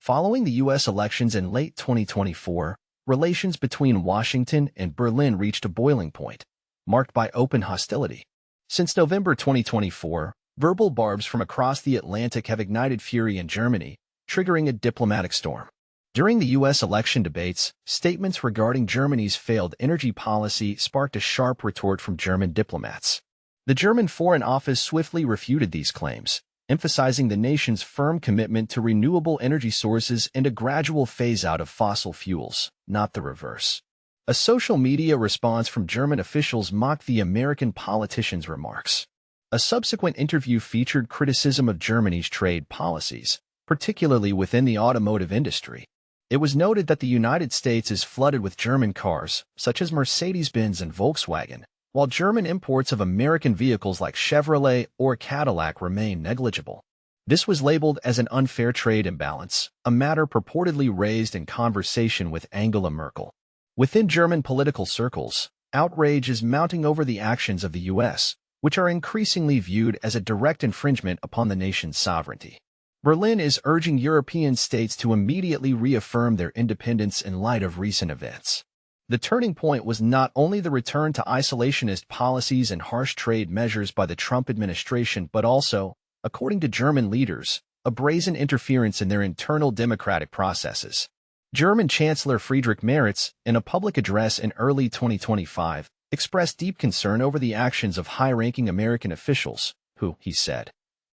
Following the U.S. elections in late 2024, relations between Washington and Berlin reached a boiling point, marked by open hostility. Since November 2024, verbal barbs from across the Atlantic have ignited fury in Germany, triggering a diplomatic storm. During the U.S. election debates, statements regarding Germany's failed energy policy sparked a sharp retort from German diplomats. The German Foreign Office swiftly refuted these claims, emphasizing the nation's firm commitment to renewable energy sources and a gradual phase-out of fossil fuels, not the reverse. A social media response from German officials mocked the American politician's remarks. A subsequent interview featured criticism of Germany's trade policies, particularly within the automotive industry. It was noted that the United States is flooded with German cars, such as Mercedes-Benz and Volkswagen, while German imports of American vehicles like Chevrolet or Cadillac remain negligible. This was labeled as an unfair trade imbalance, a matter purportedly raised in conversation with Angela Merkel. Within German political circles, outrage is mounting over the actions of the U.S., which are increasingly viewed as a direct infringement upon the nation's sovereignty. Berlin is urging European states to immediately reaffirm their independence in light of recent events. The turning point was not only the return to isolationist policies and harsh trade measures by the Trump administration, but also, according to German leaders, a brazen interference in their internal democratic processes. German Chancellor Friedrich Merz, in a public address in early 2025, expressed deep concern over the actions of high-ranking American officials, who, he said,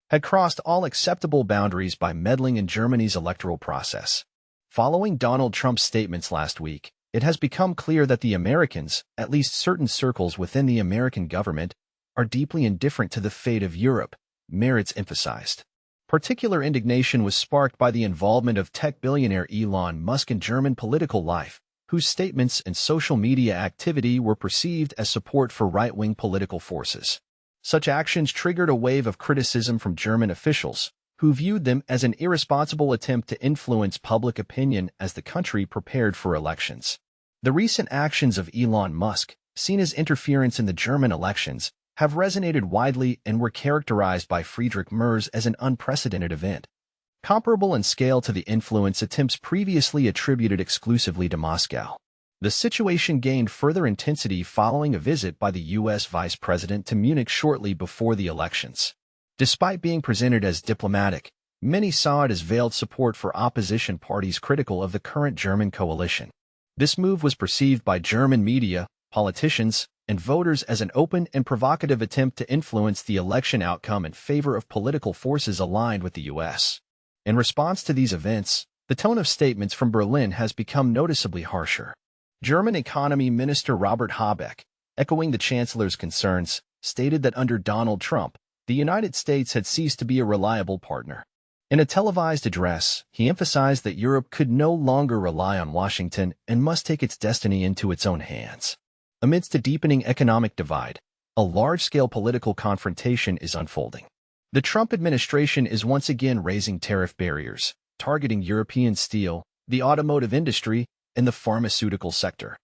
had crossed all acceptable boundaries by meddling in Germany's electoral process. Following Donald Trump's statements last week, it has become clear that the Americans, at least certain circles within the American government, are deeply indifferent to the fate of Europe, Merz emphasized. Particular indignation was sparked by the involvement of tech billionaire Elon Musk in German political life, whose statements and social media activity were perceived as support for right-wing political forces. Such actions triggered a wave of criticism from German officials, who viewed them as an irresponsible attempt to influence public opinion as the country prepared for elections. The recent actions of Elon Musk, seen as interference in the German elections, have resonated widely and were characterized by Friedrich Merz as an unprecedented event, comparable in scale to the influence attempts previously attributed exclusively to Moscow. The situation gained further intensity following a visit by the U.S. Vice President to Munich shortly before the elections. Despite being presented as diplomatic, many saw it as veiled support for opposition parties critical of the current German coalition. This move was perceived by German media, politicians, and voters as an open and provocative attempt to influence the election outcome in favor of political forces aligned with the U.S. In response to these events, the tone of statements from Berlin has become noticeably harsher. German Economy Minister Robert Habeck, echoing the Chancellor's concerns, stated that under Donald Trump, the United States had ceased to be a reliable partner. In a televised address, he emphasized that Europe could no longer rely on Washington and must take its destiny into its own hands. Amidst a deepening economic divide, a large-scale political confrontation is unfolding. The Trump administration is once again raising tariff barriers, targeting European steel, the automotive industry, and the pharmaceutical sector.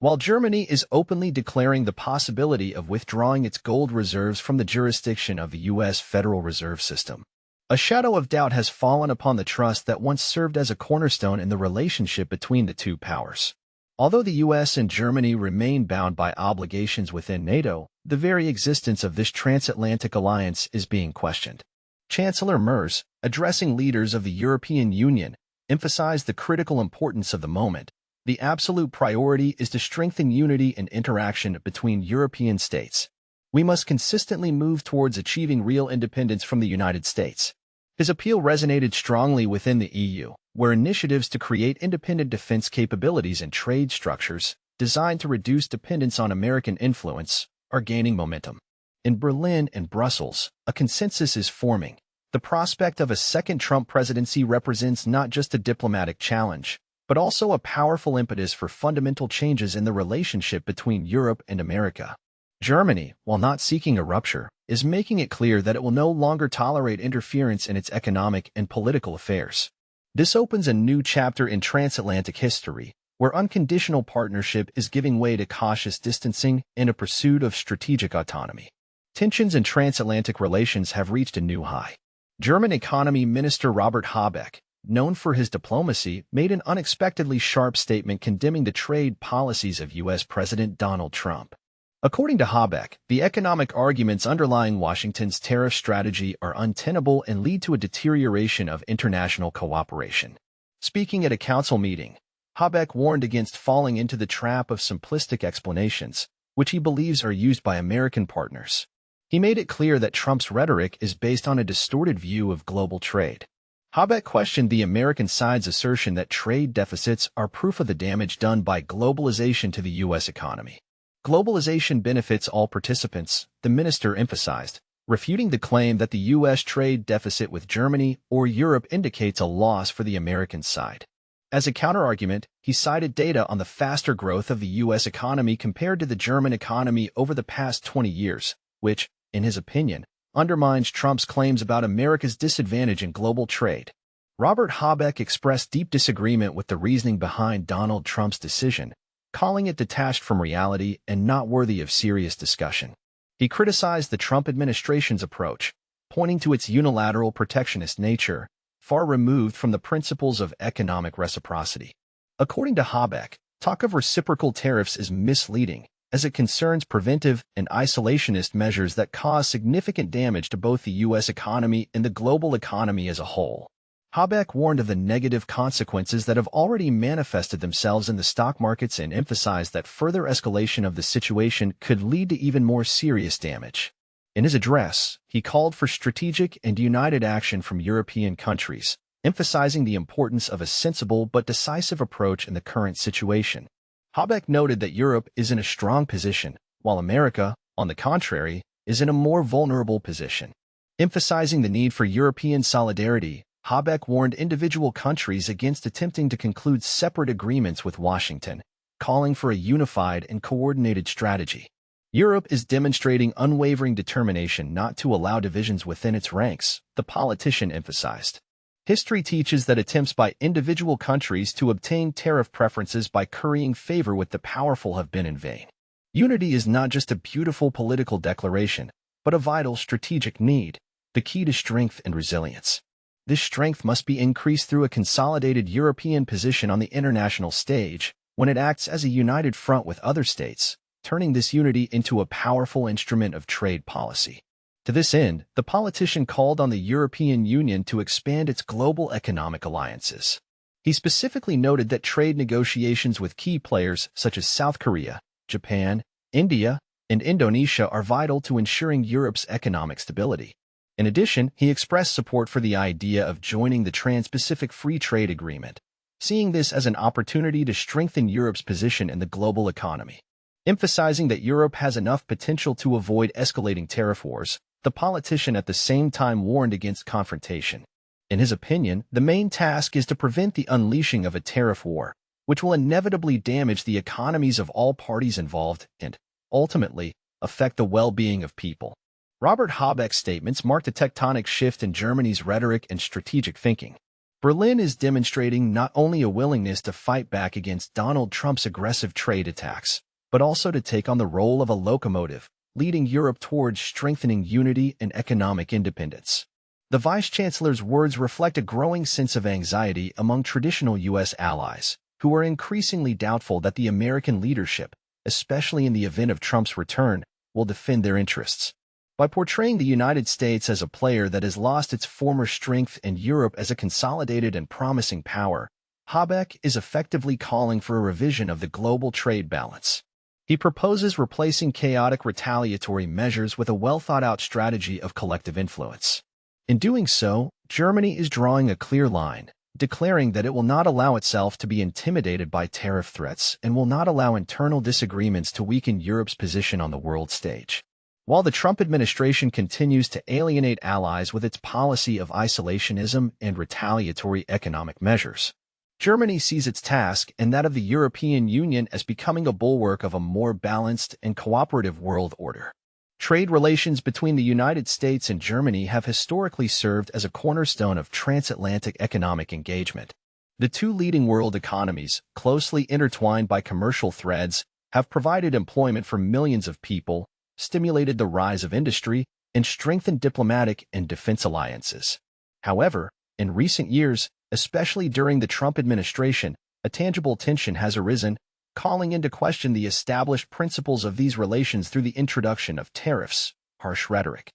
While Germany is openly declaring the possibility of withdrawing its gold reserves from the jurisdiction of the U.S. Federal Reserve System, a shadow of doubt has fallen upon the trust that once served as a cornerstone in the relationship between the two powers. Although the U.S. and Germany remain bound by obligations within NATO, the very existence of this transatlantic alliance is being questioned. Chancellor Merz, addressing leaders of the European Union, emphasized the critical importance of the moment. The absolute priority is to strengthen unity and interaction between European states. We must consistently move towards achieving real independence from the United States. His appeal resonated strongly within the EU, where initiatives to create independent defense capabilities and trade structures, designed to reduce dependence on American influence, are gaining momentum. In Berlin and Brussels, a consensus is forming. The prospect of a second Trump presidency represents not just a diplomatic challenge, but also a powerful impetus for fundamental changes in the relationship between Europe and America. Germany, while not seeking a rupture, is making it clear that it will no longer tolerate interference in its economic and political affairs. This opens a new chapter in transatlantic history, where unconditional partnership is giving way to cautious distancing and a pursuit of strategic autonomy. Tensions in transatlantic relations have reached a new high. German Economy Minister Robert Habeck, known for his diplomacy, made an unexpectedly sharp statement condemning the trade policies of U.S. President Donald Trump. According to Habeck, the economic arguments underlying Washington's tariff strategy are untenable and lead to a deterioration of international cooperation. Speaking at a council meeting, Habeck warned against falling into the trap of simplistic explanations, which he believes are used by American partners. He made it clear that Trump's rhetoric is based on a distorted view of global trade. Habeck questioned the American side's assertion that trade deficits are proof of the damage done by globalization to the U.S. economy. Globalization benefits all participants, the minister emphasized, refuting the claim that the U.S. trade deficit with Germany or Europe indicates a loss for the American side. As a counterargument, he cited data on the faster growth of the U.S. economy compared to the German economy over the past 20 years, which, in his opinion, undermines Trump's claims about America's disadvantage in global trade. Robert Habeck expressed deep disagreement with the reasoning behind Donald Trump's decision, calling it detached from reality and not worthy of serious discussion. He criticized the Trump administration's approach, pointing to its unilateral protectionist nature, far removed from the principles of economic reciprocity. According to Habeck, talk of reciprocal tariffs is misleading, as it concerns preventive and isolationist measures that cause significant damage to both the U.S. economy and the global economy as a whole. Habeck warned of the negative consequences that have already manifested themselves in the stock markets and emphasized that further escalation of the situation could lead to even more serious damage. In his address, he called for strategic and united action from European countries, emphasizing the importance of a sensible but decisive approach in the current situation. Habeck noted that Europe is in a strong position, while America, on the contrary, is in a more vulnerable position. Emphasizing the need for European solidarity, Habeck warned individual countries against attempting to conclude separate agreements with Washington, calling for a unified and coordinated strategy. Europe is demonstrating unwavering determination not to allow divisions within its ranks, the politician emphasized. History teaches that attempts by individual countries to obtain tariff preferences by currying favor with the powerful have been in vain. Unity is not just a beautiful political declaration, but a vital strategic need, the key to strength and resilience. This strength must be increased through a consolidated European position on the international stage, when it acts as a united front with other states, turning this unity into a powerful instrument of trade policy. To this end, the politician called on the European Union to expand its global economic alliances. He specifically noted that trade negotiations with key players such as South Korea, Japan, India, and Indonesia are vital to ensuring Europe's economic stability. In addition, he expressed support for the idea of joining the Trans-Pacific Free Trade Agreement, seeing this as an opportunity to strengthen Europe's position in the global economy. Emphasizing that Europe has enough potential to avoid escalating tariff wars, the politician at the same time warned against confrontation. In his opinion, the main task is to prevent the unleashing of a tariff war, which will inevitably damage the economies of all parties involved and, ultimately, affect the well-being of people. Robert Habeck's statements marked a tectonic shift in Germany's rhetoric and strategic thinking. Berlin is demonstrating not only a willingness to fight back against Donald Trump's aggressive trade attacks, but also to take on the role of a locomotive, leading Europe towards strengthening unity and economic independence. The Vice-Chancellor's words reflect a growing sense of anxiety among traditional U.S. allies, who are increasingly doubtful that the American leadership, especially in the event of Trump's return, will defend their interests. By portraying the United States as a player that has lost its former strength and Europe as a consolidated and promising power, Habeck is effectively calling for a revision of the global trade balance. He proposes replacing chaotic retaliatory measures with a well-thought-out strategy of collective influence. In doing so, Germany is drawing a clear line, declaring that it will not allow itself to be intimidated by tariff threats and will not allow internal disagreements to weaken Europe's position on the world stage. While the Trump administration continues to alienate allies with its policy of isolationism and retaliatory economic measures, Germany sees its task and that of the European Union as becoming a bulwark of a more balanced and cooperative world order. Trade relations between the United States and Germany have historically served as a cornerstone of transatlantic economic engagement. The two leading world economies, closely intertwined by commercial threads, have provided employment for millions of people, stimulated the rise of industry, and strengthened diplomatic and defense alliances. However, in recent years, Especially during the Trump administration, a tangible tension has arisen, calling into question the established principles of these relations through the introduction of tariffs, harsh rhetoric,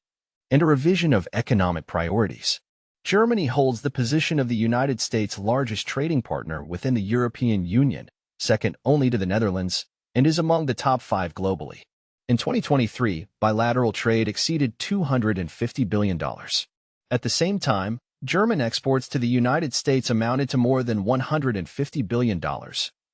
and a revision of economic priorities. Germany holds the position of the United States' largest trading partner within the European Union, second only to the Netherlands, and is among the top 5 globally. In 2023, bilateral trade exceeded $250 billion. At the same time, German exports to the United States amounted to more than $150 billion,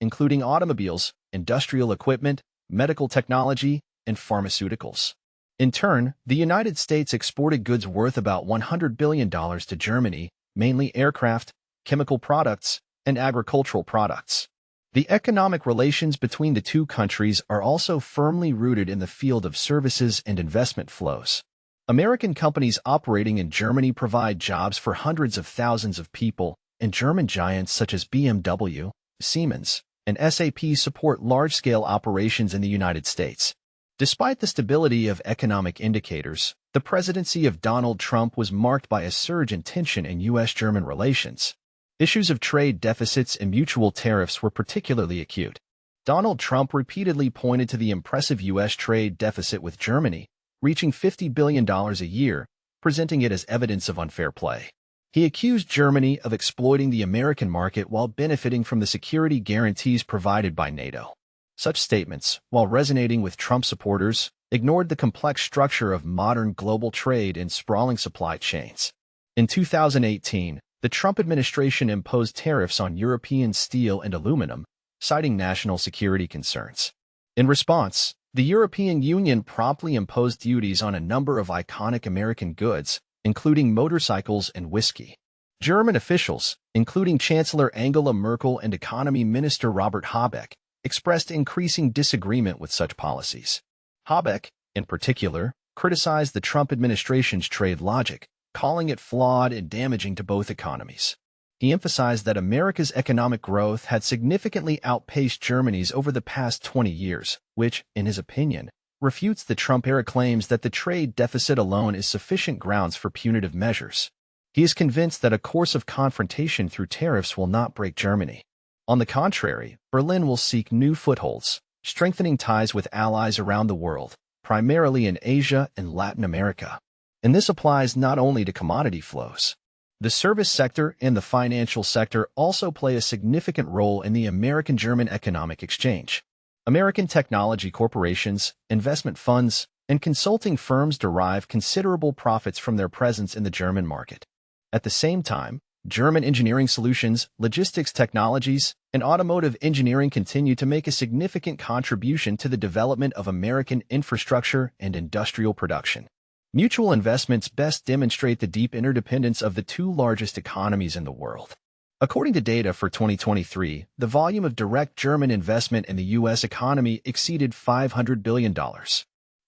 including automobiles, industrial equipment, medical technology, and pharmaceuticals. In turn, the United States exported goods worth about $100 billion to Germany, mainly aircraft, chemical products, and agricultural products. The economic relations between the two countries are also firmly rooted in the field of services and investment flows. American companies operating in Germany provide jobs for hundreds of thousands of people, and German giants such as BMW, Siemens, and SAP support large-scale operations in the United States. Despite the stability of economic indicators, the presidency of Donald Trump was marked by a surge in tension in U.S.-German relations. Issues of trade deficits and mutual tariffs were particularly acute. Donald Trump repeatedly pointed to the impressive U.S. trade deficit with Germany, reaching $50 billion a year, presenting it as evidence of unfair play. He accused Germany of exploiting the American market while benefiting from the security guarantees provided by NATO. Such statements, while resonating with Trump supporters, ignored the complex structure of modern global trade and sprawling supply chains. In 2018, the Trump administration imposed tariffs on European steel and aluminum, citing national security concerns. In response, the European Union promptly imposed duties on a number of iconic American goods, including motorcycles and whiskey. German officials, including Chancellor Angela Merkel and Economy Minister Robert Habeck, expressed increasing disagreement with such policies. Habeck, in particular, criticized the Trump administration's trade logic, calling it flawed and damaging to both economies. He emphasized that America's economic growth had significantly outpaced Germany's over the past 20 years, which, in his opinion, refutes the Trump-era claims that the trade deficit alone is sufficient grounds for punitive measures. He is convinced that a course of confrontation through tariffs will not break Germany. On the contrary, Berlin will seek new footholds, strengthening ties with allies around the world, primarily in Asia and Latin America. And this applies not only to commodity flows. The service sector and the financial sector also play a significant role in the American-German economic exchange. American technology corporations, investment funds, and consulting firms derive considerable profits from their presence in the German market. At the same time, German engineering solutions, logistics technologies, and automotive engineering continue to make a significant contribution to the development of American infrastructure and industrial production. Mutual investments best demonstrate the deep interdependence of the two largest economies in the world. According to data for 2023, the volume of direct German investment in the U.S. economy exceeded $500 billion.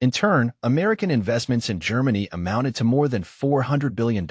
In turn, American investments in Germany amounted to more than $400 billion.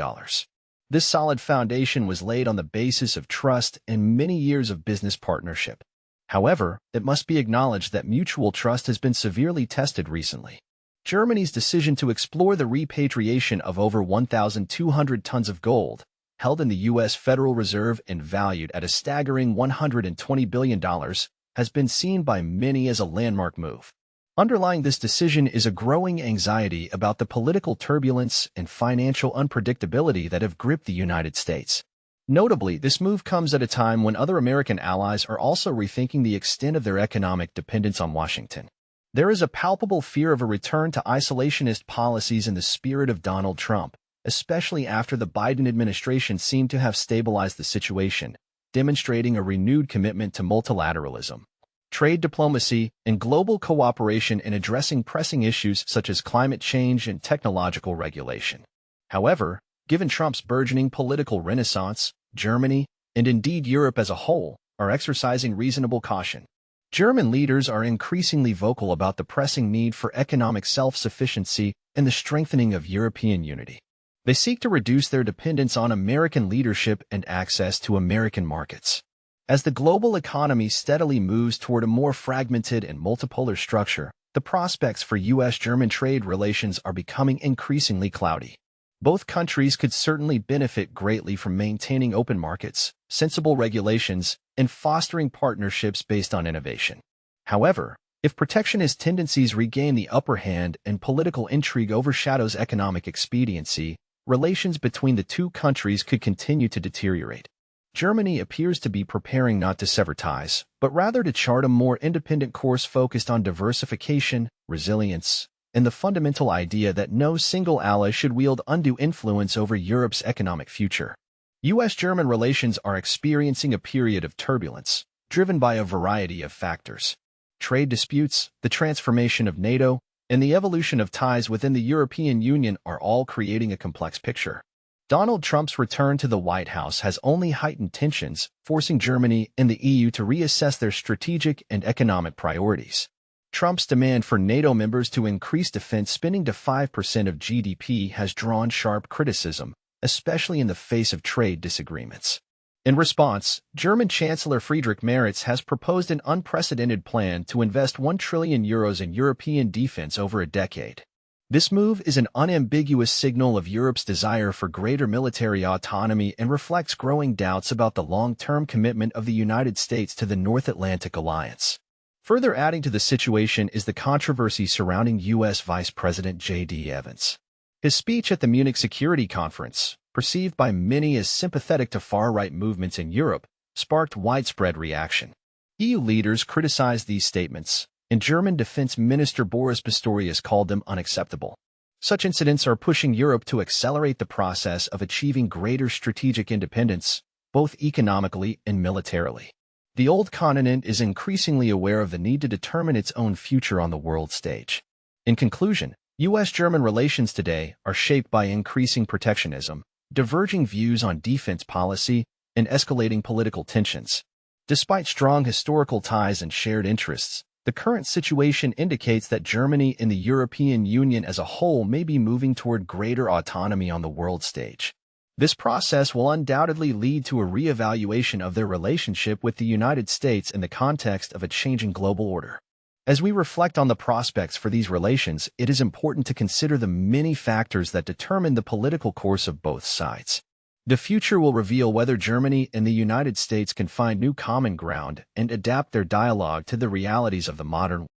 This solid foundation was laid on the basis of trust and many years of business partnership. However, it must be acknowledged that mutual trust has been severely tested recently. Germany's decision to explore the repatriation of over 1,200 tons of gold, held in the U.S. Federal Reserve and valued at a staggering $120 billion, has been seen by many as a landmark move. Underlying this decision is a growing anxiety about the political turbulence and financial unpredictability that have gripped the United States. Notably, this move comes at a time when other American allies are also rethinking the extent of their economic dependence on Washington. There is a palpable fear of a return to isolationist policies in the spirit of Donald Trump, especially after the Biden administration seemed to have stabilized the situation, demonstrating a renewed commitment to multilateralism, trade diplomacy, and global cooperation in addressing pressing issues such as climate change and technological regulation. However, given Trump's burgeoning political renaissance, Germany, and indeed Europe as a whole, are exercising reasonable caution. German leaders are increasingly vocal about the pressing need for economic self-sufficiency and the strengthening of European unity. They seek to reduce their dependence on American leadership and access to American markets. As the global economy steadily moves toward a more fragmented and multipolar structure, the prospects for U.S.-German trade relations are becoming increasingly cloudy. Both countries could certainly benefit greatly from maintaining open markets, sensible regulations, and fostering partnerships based on innovation. However, if protectionist tendencies regain the upper hand and political intrigue overshadows economic expediency, relations between the two countries could continue to deteriorate. Germany appears to be preparing not to sever ties, but rather to chart a more independent course focused on diversification, resilience, and the fundamental idea that no single ally should wield undue influence over Europe's economic future. U.S.-German relations are experiencing a period of turbulence, driven by a variety of factors. Trade disputes, the transformation of NATO, and the evolution of ties within the European Union are all creating a complex picture. Donald Trump's return to the White House has only heightened tensions, forcing Germany and the EU to reassess their strategic and economic priorities. Trump's demand for NATO members to increase defense spending to 5% of GDP has drawn sharp criticism, especially in the face of trade disagreements. In response, German Chancellor Friedrich Merz has proposed an unprecedented plan to invest €1 trillion in European defense over a decade. This move is an unambiguous signal of Europe's desire for greater military autonomy and reflects growing doubts about the long-term commitment of the United States to the North Atlantic Alliance. Further adding to the situation is the controversy surrounding U.S. Vice President J.D. Vance. His speech at the Munich Security Conference, perceived by many as sympathetic to far-right movements in Europe, sparked widespread reaction. EU leaders criticized these statements, and German Defense Minister Boris Pistorius called them unacceptable. Such incidents are pushing Europe to accelerate the process of achieving greater strategic independence, both economically and militarily. The old continent is increasingly aware of the need to determine its own future on the world stage. In conclusion, U.S.-German relations today are shaped by increasing protectionism, diverging views on defense policy, and escalating political tensions. Despite strong historical ties and shared interests, the current situation indicates that Germany and the European Union as a whole may be moving toward greater autonomy on the world stage. This process will undoubtedly lead to a re-evaluation of their relationship with the United States in the context of a changing global order. As we reflect on the prospects for these relations, it is important to consider the many factors that determine the political course of both sides. The future will reveal whether Germany and the United States can find new common ground and adapt their dialogue to the realities of the modern world.